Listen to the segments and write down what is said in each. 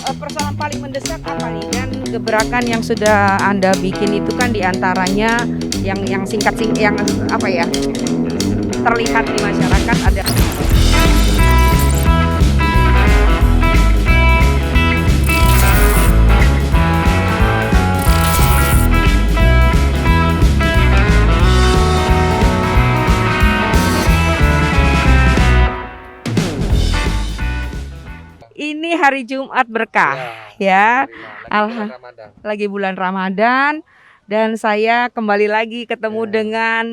Persoalan paling mendesak apa nih? Dan gebrakan yang sudah Anda bikin itu kan diantaranya yang yang apa ya, terlihat di masyarakat ada. Ini hari Jumat berkah ya. Alhamdulillah, Lagi bulan Ramadan dan saya kembali lagi ketemu dengan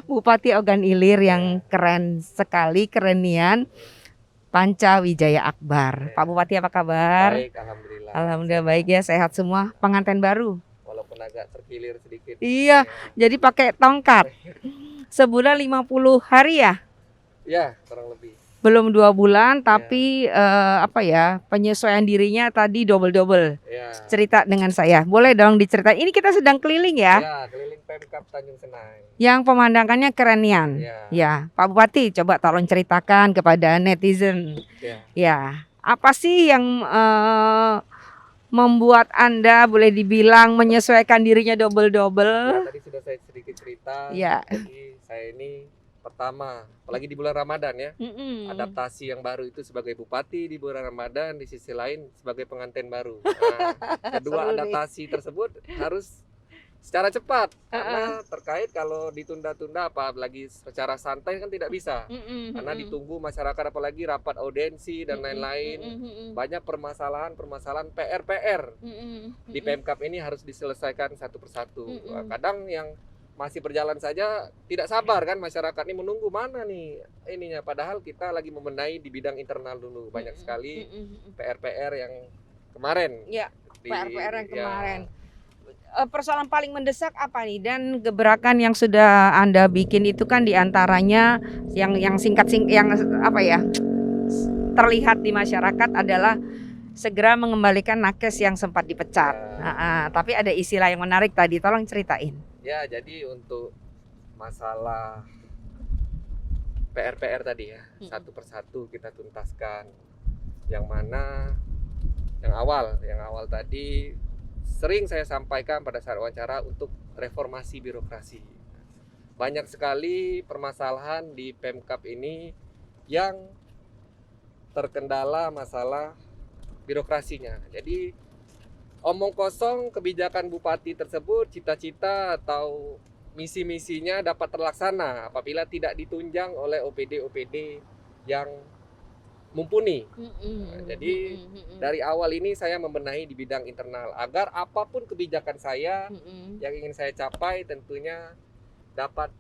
Bupati Ogan Ilir yang keren sekali, kerenian, Panca Wijaya Akbar. Pak Bupati apa kabar? Baik, alhamdulillah. Alhamdulillah baik ya, sehat semua. Pengantin baru. Walaupun agak terkilir sedikit. Iya, jadi pakai tongkat. Sebulan 50 hari ya? Ya, kurang lebih. Belum 2 bulan tapi penyesuaian dirinya tadi double. Ya. Cerita dengan saya. Boleh dong diceritain. Ini kita sedang keliling ya. Ya, keliling Pemkab Tanjung Senai. Yang pemandangannya kerenian. Ya, Pak Bupati coba tolong ceritakan kepada netizen. Ya, apa sih yang membuat Anda boleh dibilang menyesuaikan dirinya double? Ya, tadi sudah saya sedikit cerita. Ya. Jadi saya ini pertama, apalagi di bulan Ramadan ya, adaptasi yang baru itu sebagai bupati di bulan Ramadan, di sisi lain sebagai pengantin baru. Nah, kedua adaptasi tersebut harus secara cepat karena terkait kalau ditunda-tunda apalagi secara santai kan tidak bisa karena ditunggu masyarakat, apalagi rapat audiensi dan lain-lain. Banyak permasalahan PR di Pemkab ini harus diselesaikan satu persatu. Kadang yang masih berjalan saja tidak sabar kan, masyarakat ini menunggu mana nih ininya, padahal kita lagi membenahi di bidang internal dulu. Banyak sekali PR yang kemarin. Ya, PR yang kemarin. Persoalan paling mendesak apa nih? Dan gebrakan yang sudah Anda bikin itu kan diantaranya yang terlihat di masyarakat adalah segera mengembalikan nakes yang sempat dipecat. Tapi ada istilah yang menarik tadi, tolong ceritain. Ya, jadi untuk masalah PR tadi ya, satu persatu kita tuntaskan. Yang mana yang awal tadi sering saya sampaikan pada saat wawancara untuk reformasi birokrasi. Banyak sekali permasalahan di Pemkab ini yang terkendala masalah birokrasinya. Jadi omong kosong kebijakan bupati tersebut, cita-cita atau misi-misinya dapat terlaksana apabila tidak ditunjang oleh OPD yang mumpuni. Jadi dari awal ini saya membenahi di bidang internal agar apapun kebijakan saya yang ingin saya capai tentunya dapat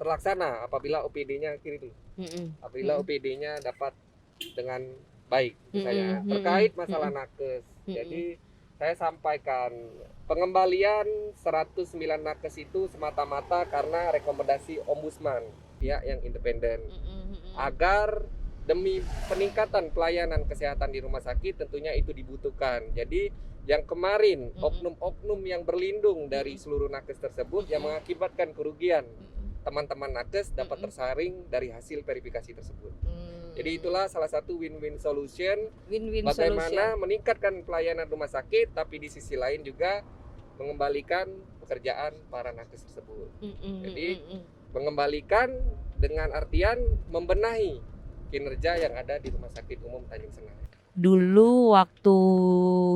terlaksana apabila OPD-nya OPD-nya dapat dengan baik. Saya terkait masalah nakes. Jadi saya sampaikan pengembalian 109 nakes itu semata-mata karena rekomendasi ombudsman, pihak yang independen, agar demi peningkatan pelayanan kesehatan di rumah sakit tentunya itu dibutuhkan. Jadi yang kemarin oknum-oknum yang berlindung dari seluruh nakes tersebut yang mengakibatkan kerugian teman-teman nakes dapat tersaring dari hasil verifikasi tersebut. Jadi itulah salah satu win-win solution, bagaimana meningkatkan pelayanan rumah sakit tapi di sisi lain juga mengembalikan pekerjaan para nakes tersebut. Jadi mengembalikan dengan artian membenahi kinerja yang ada di Rumah Sakit Umum Tanjung Senai. Dulu waktu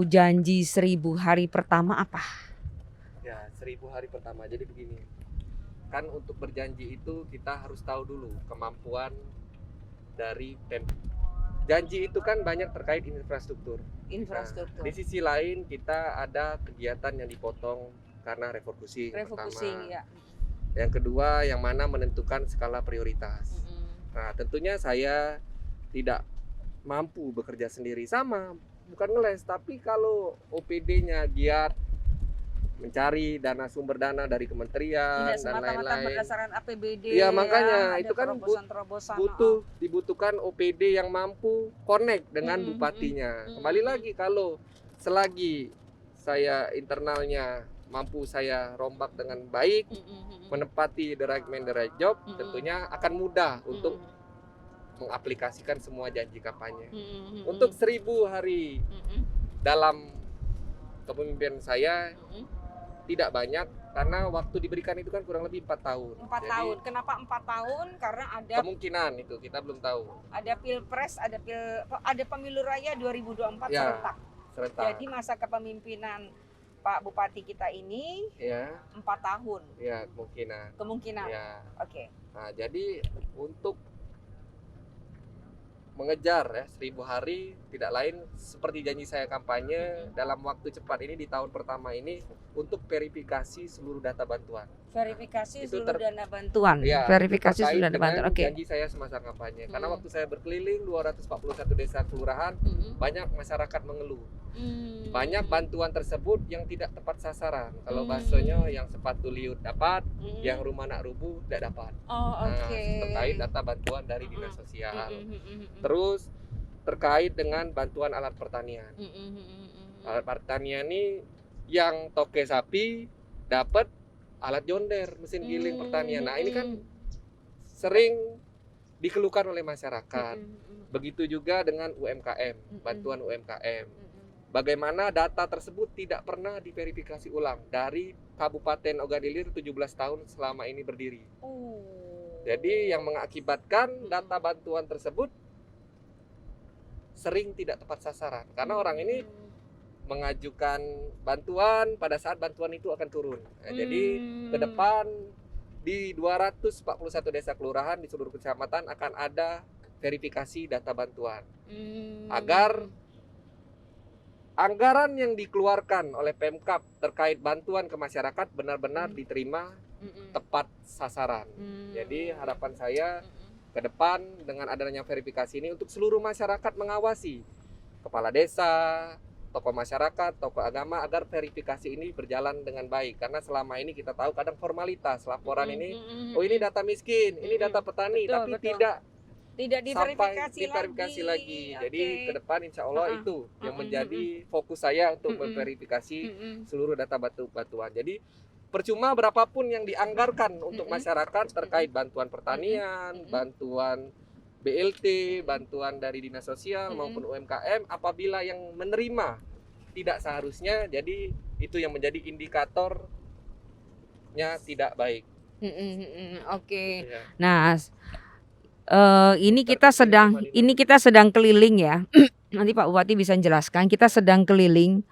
janji 1000 hari pertama apa? Ya, 1000 hari pertama. Jadi begini, kan untuk berjanji itu kita harus tahu dulu kemampuan dari Pemkab. Janji itu kan banyak terkait infrastruktur. Nah, di sisi lain kita ada kegiatan yang dipotong karena refocusing pertama. Ya. Yang kedua yang mana menentukan skala prioritas. Nah, tentunya saya tidak mampu bekerja sendiri, sama bukan ngeles, tapi kalau OPD-nya giat mencari sumber dana dari kementerian dan lain-lain. Berdasarkan APBD. Ya, makanya itu kan dibutuhkan OPD yang mampu connect dengan bupatinya. Kembali lagi, kalau selagi saya internalnya mampu saya rombak dengan baik, menepati the right man the right job, tentunya akan mudah untuk mengaplikasikan semua janji kampanye. Mm-mm. Untuk 1000 hari Mm-mm. dalam kepemimpinan saya Mm-mm. tidak banyak, karena waktu diberikan itu kan kurang lebih 4 tahun. 4 Jadi, tahun. Kenapa 4 tahun? Karena ada kemungkinan itu kita belum tahu. pilpres, ada pemilu raya 2024 Ya, serentak. serentak. Jadi masa kepemimpinan Pak Bupati kita ini Ya, 4 tahun ya kemungkinan. kemungkinan. Ya. Oke. Nah, jadi untuk mengejar ya 1000 hari tidak lain seperti janji saya kampanye dalam waktu cepat ini di tahun pertama ini untuk verifikasi seluruh data bantuan. Verifikasi Itu seluruh dana bantuan. Ya, Verifikasi terkait seluruh dana dengan bantuan. Oke. janji saya semasa kampanye. Karena Mm. waktu saya berkeliling 241 desa kelurahan, Mm-mm. banyak masyarakat mengeluh. Mm. Banyak bantuan tersebut yang tidak tepat sasaran. Kalau Mm. baksonya yang sepatu liut dapat, Mm. yang rumah nak rubuh tidak dapat. Oh, Nah, oke. terkait data bantuan dari dinas sosial. Mm-mm. Terus terkait dengan bantuan alat pertanian. Mm-mm. Alat pertanian ini yang toke sapi dapat alat jonder, mesin giling pertanian. Nah, ini kan sering dikeluhkan oleh masyarakat. Begitu juga dengan UMKM, bantuan UMKM. Bagaimana data tersebut tidak pernah diverifikasi ulang dari Kabupaten Ogan Ilir 17 tahun selama ini berdiri. Jadi yang mengakibatkan data bantuan tersebut sering tidak tepat sasaran. Karena orang ini mengajukan bantuan pada saat bantuan itu akan turun. Nah, jadi ke depan di 241 desa kelurahan di seluruh kecamatan akan ada verifikasi data bantuan. Agar anggaran yang dikeluarkan oleh Pemkab terkait bantuan ke masyarakat benar-benar diterima tepat sasaran. Jadi harapan saya ke depan dengan adanya verifikasi ini untuk seluruh masyarakat mengawasi kepala desa, tokoh masyarakat, tokoh agama agar verifikasi ini berjalan dengan baik. Karena selama ini kita tahu kadang formalitas laporan ini, oh ini data miskin, ini data petani, Betul, tapi betul. tidak Tidak diverifikasi lagi. Oke. Jadi ke depan insya Allah itu yang menjadi fokus saya untuk memverifikasi seluruh data batuan. Jadi percuma berapapun yang dianggarkan untuk masyarakat terkait bantuan pertanian, bantuan BLT, bantuan dari dinas sosial maupun UMKM, apabila yang menerima tidak seharusnya, jadi itu yang menjadi indikatornya tidak baik. Oke. Ya. Nah, ini kita sedang keliling ya. Nanti Pak Bupati bisa jelaskan. Kita sedang keliling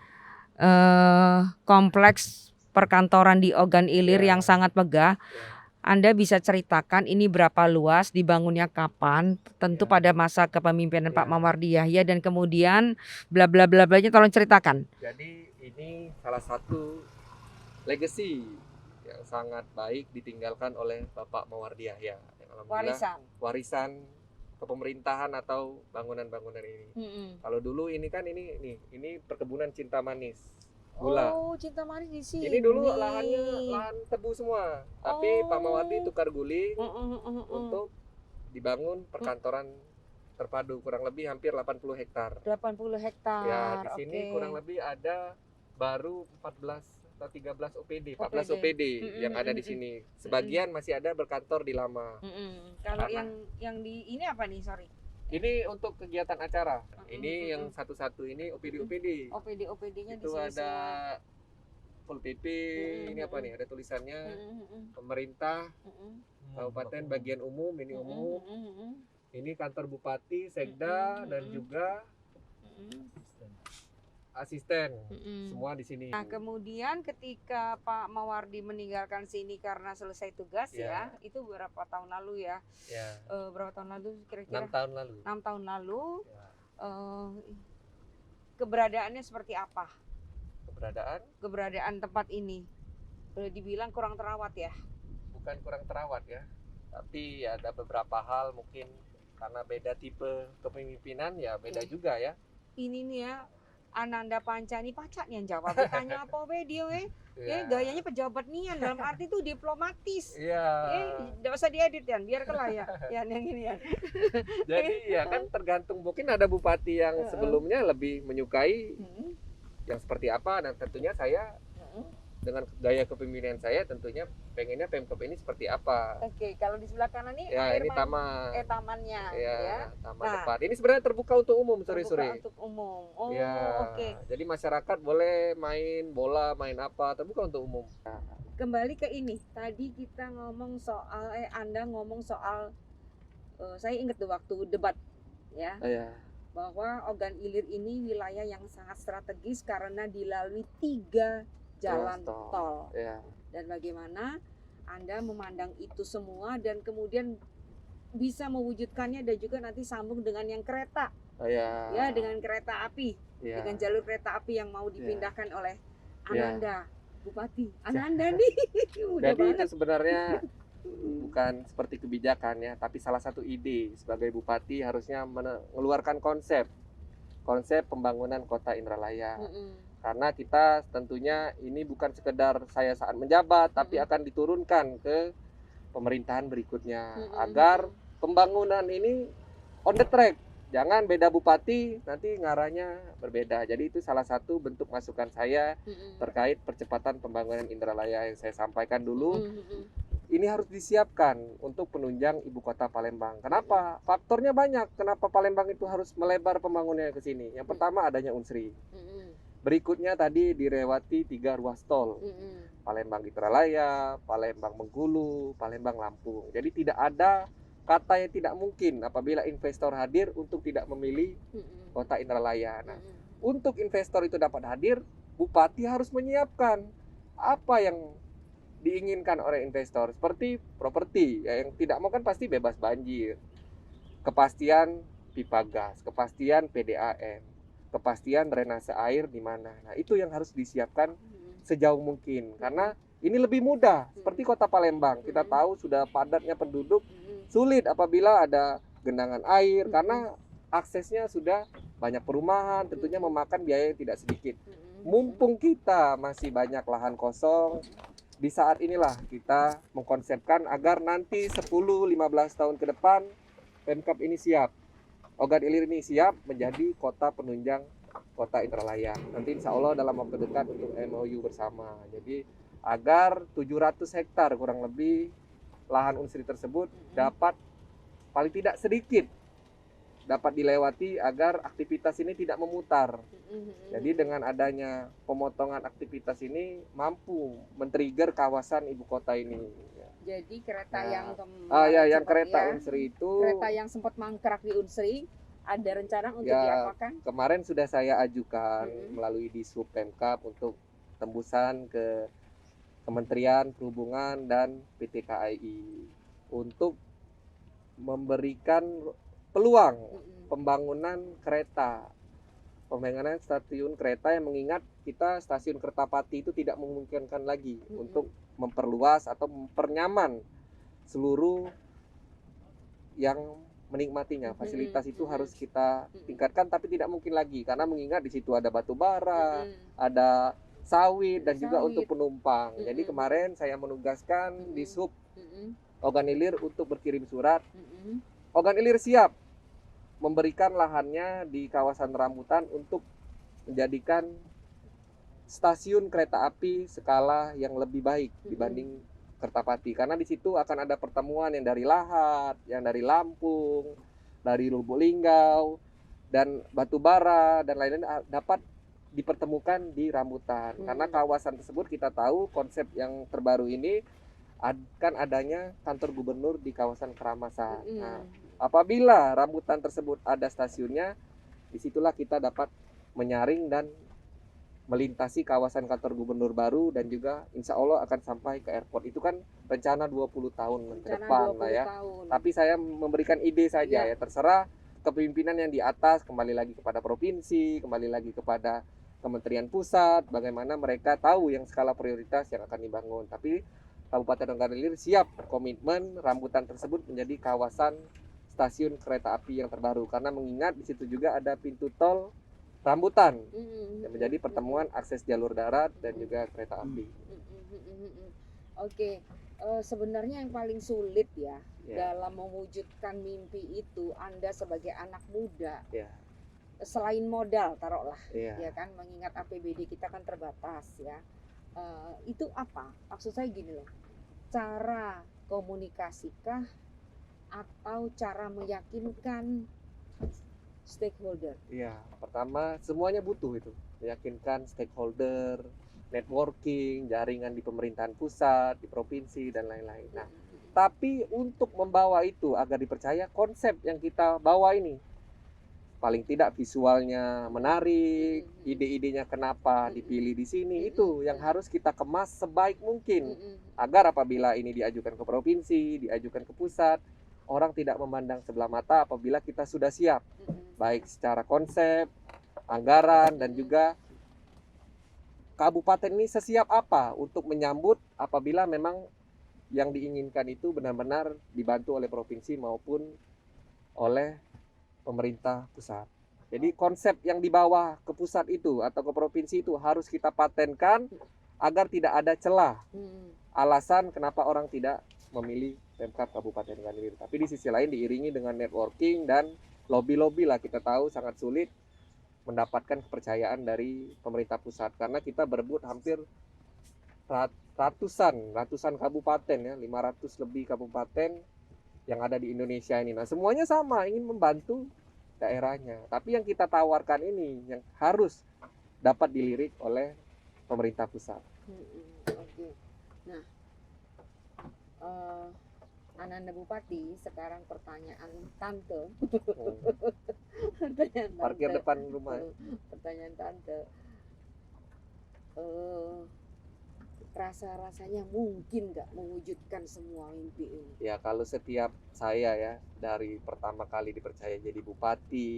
kompleks perkantoran di Ogan Ilir Ya. yang sangat megah. Ya. Anda bisa ceritakan ini berapa luas, dibangunnya kapan, tentu Ya. pada masa kepemimpinan Ya. Pak Mawardi Yahya, dan kemudian bla bla bla blanya tolong ceritakan. Jadi ini salah satu legacy yang sangat baik ditinggalkan oleh Bapak Mawardi Yahya. Alhamdulillah warisan kepemerintahan atau bangunan-bangunan ini. Kalau dulu ini kan ini perkebunan Cinta Manis. Gula. Oh, Cinta Manis di sini. Ini dulu lahan tebu semua. Tapi Pak Mawardi tukar guling untuk dibangun perkantoran terpadu kurang lebih hampir 80 hektar. 80 hektar. Ya, di sini kurang lebih ada baru 14 atau 13 OPD, 14 OPD yang ada di sini. Sebagian masih ada berkantor di lama. Kalau yang di ini apa nih, sorry? Ini untuk kegiatan acara. Ini yang satu-satu ini OPD. OPD-nya di Itu sini. ada Pol PP, ini apa nih? Ada tulisannya pemerintah, kabupaten bagian umum, ini umum. Ini kantor bupati, sekda, dan juga asisten. Semua di sini. Nah, kemudian ketika Pak Mawardi meninggalkan sini karena selesai tugas ya, itu berapa tahun lalu ya? Ya. Berapa tahun lalu kira-kira? 6 tahun lalu. 6 tahun lalu. Ya. Keberadaannya seperti apa? Keberadaan tempat ini boleh dibilang kurang terawat ya? bukan kurang terawat ya, tapi ada beberapa hal mungkin karena beda tipe kepemimpinan ya beda juga ya. Ini nih ya, Ananda Pancani pacak nih yang jawab. Ditanya apa we dia we? Gayanya pejabat nian dalam arti tuh diplomatis. Enggak usah diedit ya, biar kelah ya. Yang ini ya. Jadi ya kan tergantung, mungkin ada bupati yang sebelumnya lebih menyukai yang seperti apa, dan tentunya saya dengan gaya kepemimpinan saya tentunya pengennya Pemkab ini seperti apa. Oke, kalau di sebelah kanan ini Ya, air ini taman. tamannya Ya, ya. taman Nah, depan. Ini sebenarnya terbuka untuk umum terbuka sore-sore. untuk umum. Oh, Ya, oke. jadi masyarakat boleh main bola, main apa, terbuka untuk umum. Kembali ke ini. Tadi kita ngomong soal Anda ngomong soal saya ingat tuh waktu debat ya. Ya. Bahwa Ogan Ilir ini wilayah yang sangat strategis karena dilalui 3 jalan tol. Ya. Dan bagaimana Anda memandang itu semua dan kemudian bisa mewujudkannya dan juga nanti sambung dengan yang kereta. Ya, dengan kereta api. Dengan jalur kereta api yang mau dipindahkan oleh Ananda, Bupati. Ananda nih. Jadi itu sebenarnya bukan seperti kebijakan ya, tapi salah satu ide sebagai bupati harusnya mengeluarkan konsep pembangunan kota Indralaya. Karena kita tentunya ini bukan sekedar saya saat menjabat, tapi akan diturunkan ke pemerintahan berikutnya agar pembangunan ini on the track. Jangan beda bupati nanti ngarahnya berbeda. Jadi itu salah satu bentuk masukan saya terkait percepatan pembangunan Indralaya yang saya sampaikan dulu. Ini harus disiapkan untuk penunjang ibu kota Palembang. Kenapa? Faktornya banyak. Kenapa Palembang itu harus melebar pembangunannya ke sini? Yang pertama adanya Unsri. Berikutnya tadi dilewati 3 ruas tol. Palembang Indralaya, Palembang Bengkulu, Palembang Lampung. Jadi tidak ada kata yang tidak mungkin apabila investor hadir untuk tidak memilih kota Indralaya. Nah, untuk investor itu dapat hadir, bupati harus menyiapkan apa yang diinginkan oleh investor, seperti properti ya, yang tidak mau kan pasti bebas banjir, kepastian pipa gas, kepastian PDAM, kepastian drainase air di mana. Nah, itu yang harus disiapkan sejauh mungkin karena ini lebih mudah. Seperti kota Palembang, kita tahu sudah padatnya penduduk, sulit apabila ada genangan air karena aksesnya sudah banyak perumahan, tentunya memakan biaya yang tidak sedikit. Mumpung kita masih banyak lahan kosong, di saat inilah kita mengkonsepkan agar nanti 10-15 tahun ke depan Pemkab ini siap, Ogan Ilir ini siap menjadi kota penunjang kota Indralaya. Nanti insya Allah dalam waktu dekat untuk MOU bersama. Jadi agar 700 hektar kurang lebih lahan Unsri tersebut dapat paling tidak sedikit dapat dilewati agar aktivitas ini tidak memutar. Jadi dengan adanya pemotongan aktivitas ini mampu men-trigger kawasan ibu kota ini. Jadi kereta yang yang kereta Unsri itu, kereta yang sempat mangkrak di Unsri, ada rencana untuk diapakan? Kemarin sudah saya ajukan melalui Disub Pemkab untuk tembusan ke Kementerian Perhubungan dan PT KAI untuk memberikan peluang pembangunan kereta, pembangunan stasiun kereta yang mengingat kita stasiun Kertapati itu tidak memungkinkan lagi untuk memperluas atau mempernyaman seluruh yang menikmatinya. Fasilitas itu harus kita tingkatkan, tapi tidak mungkin lagi karena mengingat di situ ada batu bara, ada sawit dan juga untuk penumpang. Jadi kemarin saya menugaskan di Sub Ogan Ilir untuk berkirim surat. Ogan Ilir siap memberikan lahannya di kawasan Rambutan untuk menjadikan stasiun kereta api skala yang lebih baik dibanding Kertapati, karena di situ akan ada pertemuan yang dari Lahat, yang dari Lampung, dari Lubuk Linggau dan Batubara dan lain-lain dapat dipertemukan di Rambutan. Karena kawasan tersebut kita tahu konsep yang terbaru ini akan adanya kantor gubernur di kawasan Keramasan. Nah, apabila Rambutan tersebut ada stasiunnya, disitulah kita dapat menyaring dan melintasi kawasan kantor gubernur baru dan juga insya Allah akan sampai ke airport. Itu kan rencana 20 tahun ke depan lah ya. Tapi saya memberikan ide saja ya, terserah kepemimpinan yang di atas, kembali lagi kepada provinsi, kembali lagi kepada Kementerian Pusat, bagaimana mereka tahu yang skala prioritas yang akan dibangun. Tapi Kabupaten Ogan Ilir siap komitmen Rambutan tersebut menjadi kawasan stasiun kereta api yang terbaru, karena mengingat di situ juga ada pintu tol Rambutan yang menjadi pertemuan akses jalur darat dan juga kereta api. Oke, sebenarnya yang paling sulit ya dalam mewujudkan mimpi itu, Anda sebagai anak muda, selain modal taruhlah, ya kan, mengingat APBD kita kan terbatas ya. itu apa? Maksud saya gini loh, cara komunikasikah atau cara meyakinkan stakeholder? Iya, pertama semuanya butuh itu, meyakinkan stakeholder, networking, jaringan di pemerintahan pusat, di provinsi dan lain-lain. Nah, tapi untuk membawa itu agar dipercaya, konsep yang kita bawa ini paling tidak visualnya menarik, ide-idenya kenapa dipilih di sini, itu yang harus kita kemas sebaik mungkin agar apabila ini diajukan ke provinsi, diajukan ke pusat, orang tidak memandang sebelah mata apabila kita sudah siap, baik secara konsep, anggaran, dan juga kabupaten ini sesiap apa untuk menyambut apabila memang yang diinginkan itu benar-benar dibantu oleh provinsi maupun oleh pemerintah pusat. Jadi konsep yang dibawa ke pusat itu atau ke provinsi itu harus kita patenkan agar tidak ada celah alasan kenapa orang tidak memilih Pemkab Kabupaten Ikan. Tapi di sisi lain diiringi dengan networking dan lobby-lobby lah. Kita tahu sangat sulit mendapatkan kepercayaan dari pemerintah pusat karena kita berebut hampir ratusan kabupaten ya, 500 lebih kabupaten yang ada di Indonesia ini. Nah, semuanya sama, ingin membantu daerahnya. Tapi yang kita tawarkan ini yang harus dapat dilirik oleh pemerintah pusat. Oke. Nah, Ananda Bupati, sekarang pertanyaan tante. Pertanyaan tante. Parkir depan rumah. Pertanyaan tante. Rasa-rasanya mungkin nggak mewujudkan semua mimpi ini? Ya, kalau setiap saya ya dari pertama kali dipercaya jadi bupati,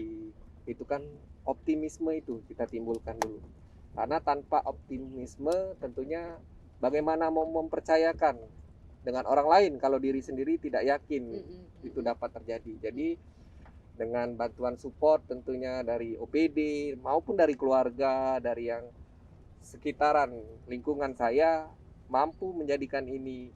itu kan optimisme itu kita timbulkan dulu. Karena tanpa optimisme tentunya bagaimana mau mempercayakan dengan orang lain kalau diri sendiri tidak yakin itu dapat terjadi. Jadi dengan bantuan support tentunya dari OPD maupun dari keluarga, dari yang sekitaran lingkungan saya mampu menjadikan ini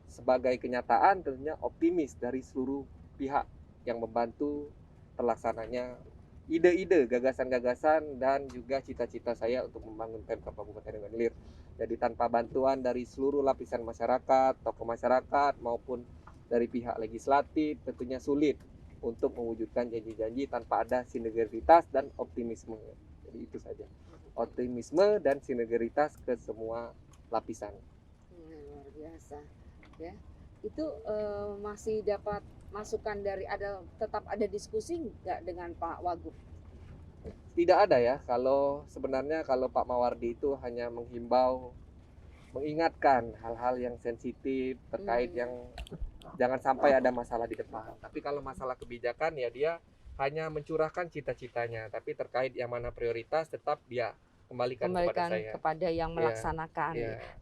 sebagai kenyataan, tentunya optimis dari seluruh pihak yang membantu terlaksananya ide-ide, gagasan-gagasan dan juga cita-cita saya untuk membangun Pemkab Kabupaten Ilir. Jadi tanpa bantuan dari seluruh lapisan masyarakat, tokoh masyarakat maupun dari pihak legislatif tentunya sulit untuk mewujudkan janji-janji tanpa ada sinergitas dan optimisme. Jadi itu saja. Optimisme dan sinergitas ke semua lapisan. Luar biasa ya. Itu masih dapat masukan dari tetap ada diskusi nggak dengan Pak Wagub? Tidak ada ya. Sebenarnya kalau Pak Mawardi itu hanya menghimbau, mengingatkan hal-hal yang sensitif terkait yang jangan sampai ada masalah di depan. Tapi kalau masalah kebijakan ya dia hanya mencurahkan cita-citanya. Tapi terkait yang mana prioritas tetap dia kembalikan kepada saya, kepada yang melaksanakan,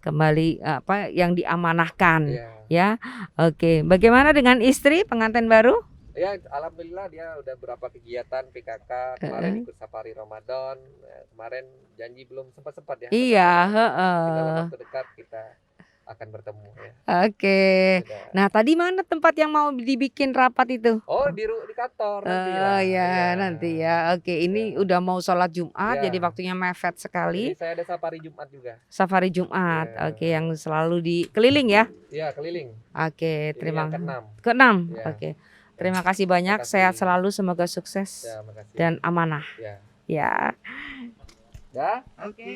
kembali apa yang diamanahkan, ya. Oke. Bagaimana dengan istri pengantin baru? Ya, alhamdulillah dia udah berapa kegiatan PKK, kemarin ikut safari Ramadan, kemarin janji belum sempat ya. Iya, dalam waktu dekat kita akan bertemu ya. Oke. Nah, tadi mana tempat yang mau dibikin rapat itu? Oh, di kantor nanti lah. Oh ya, nanti ya. Oke, ini udah mau sholat Jumat, jadi waktunya mepet sekali. Jadi saya ada safari Jumat juga. Safari Jumat, oke, yang selalu di keliling ya? Iya, keliling. Oke, terima kasih. Keenam. Oke. Terima kasih banyak, sehat selalu, semoga sukses dan amanah. Ya. Ya. Oke.